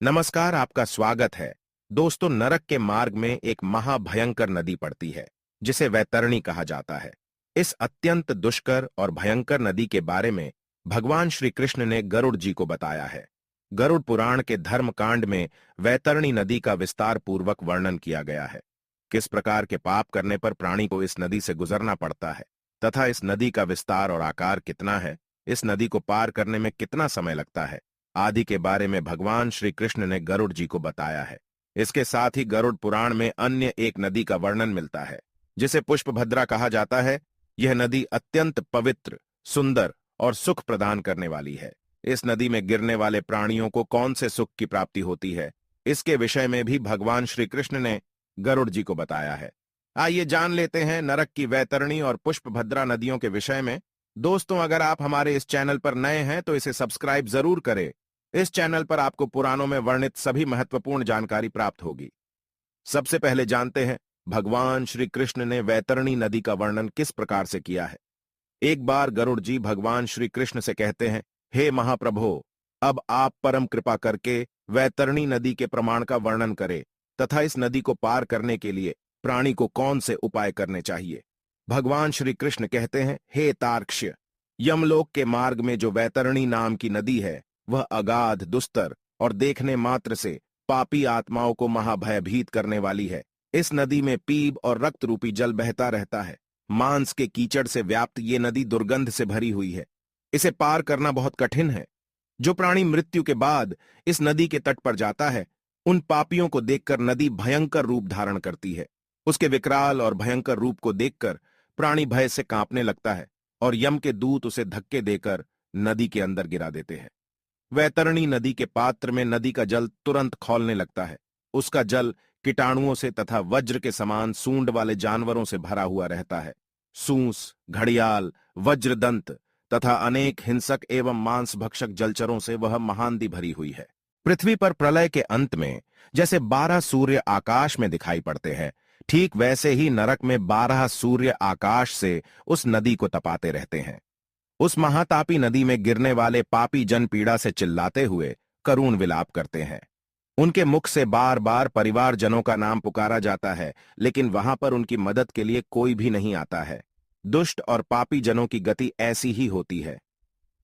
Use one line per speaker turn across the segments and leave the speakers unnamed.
नमस्कार, आपका स्वागत है। दोस्तों, नरक के मार्ग में एक महाभयंकर नदी पड़ती है जिसे वैतरणी कहा जाता है। इस अत्यंत दुष्कर और भयंकर नदी के बारे में भगवान श्री कृष्ण ने गरुड़ जी को बताया है। गरुड़ पुराण के धर्म कांड में वैतरणी नदी का विस्तार पूर्वक वर्णन किया गया है। किस प्रकार के पाप करने पर प्राणी को इस नदी से गुजरना पड़ता है तथा इस नदी का विस्तार और आकार कितना है, इस नदी को पार करने में कितना समय लगता है आदि के बारे में भगवान श्री कृष्ण ने गरुड़ जी को बताया है। इसके साथ ही गरुड़ पुराण में अन्य एक नदी का वर्णन मिलता है जिसे पुष्पभद्रा कहा जाता है। यह नदी अत्यंत पवित्र, सुंदर और सुख प्रदान करने वाली है। इस नदी में गिरने वाले प्राणियों को कौन से सुख की प्राप्ति होती है, इसके विषय में भी भगवान श्री कृष्ण ने गरुड़ जी को बताया है। आइए जान लेते हैं नरक की वैतरणी और पुष्पभद्रा नदियों के विषय में। दोस्तों, अगर आप हमारे इस चैनल पर नए हैं तो इसे सब्सक्राइब जरूर करें। इस चैनल पर आपको पुराणों में वर्णित सभी महत्वपूर्ण जानकारी प्राप्त होगी। सबसे पहले जानते हैं भगवान श्री कृष्ण ने वैतरणी नदी का वर्णन किस प्रकार से किया है। एक बार गरुड़ जी भगवान श्री कृष्ण से कहते हैं, हे महाप्रभो, अब आप परम कृपा करके वैतरणी नदी के प्रमाण का वर्णन करें तथा इस नदी को पार करने के लिए प्राणी को कौन से उपाय करने चाहिए। भगवान श्री कृष्ण कहते हैं, हे तार्क्ष्य, यमलोक के मार्ग में जो वैतरणी नाम की नदी है वह अगाध, दुस्तर और देखने मात्र से पापी आत्माओं को महाभयभीत करने वाली है। इस नदी में पीप और रक्त रूपी जल बहता रहता है। मांस के कीचड़ से व्याप्त ये नदी दुर्गंध से भरी हुई है। इसे पार करना बहुत कठिन है। जो प्राणी मृत्यु के बाद इस नदी के तट पर जाता है, उन पापियों को देखकर नदी भयंकर रूप धारण करती है। उसके विकराल और भयंकर रूप को देखकर प्राणी भय से कांपने लगता है और यम के दूत उसे धक्के देकर नदी के अंदर गिरा देते हैं। वैतरणी नदी के पात्र में नदी का जल तुरंत खौलने लगता है। उसका जल कीटाणुओं से तथा वज्र के समान सूंड वाले जानवरों से भरा हुआ रहता है। सूंस, घड़ियाल, वज्रदंत तथा अनेक हिंसक एवं मांस भक्षक जलचरों से वह महानदी भरी हुई है। पृथ्वी पर प्रलय के अंत में जैसे 12 सूर्य आकाश में दिखाई पड़ते हैं, ठीक वैसे ही नरक में 12 सूर्य आकाश से उस नदी को तपाते रहते हैं। उस महातापी नदी में गिरने वाले पापी जन पीड़ा से चिल्लाते हुए करुण विलाप करते हैं। उनके मुख से बार बार परिवारजनों का नाम पुकारा जाता है, लेकिन वहां पर उनकी मदद के लिए कोई भी नहीं आता है। दुष्ट और पापी जनों की गति ऐसी ही होती है।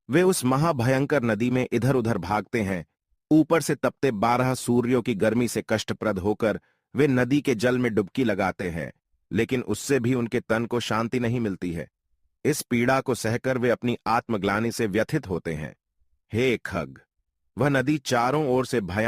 वे उस महाभयंकर नदी में इधर उधर भागते हैं। ऊपर से तपते 12 सूर्यों की गर्मी से कष्टप्रद होकर वे नदी के जल में डुबकी लगाते हैं, लेकिन उससे भी उनके तन को शांति नहीं मिलती है। इस पीड़ा को सहकर वे अपनी आत्मग्लानि से व्यथित होते हैं। हे खग, वह नदी चारों ओर से भयानक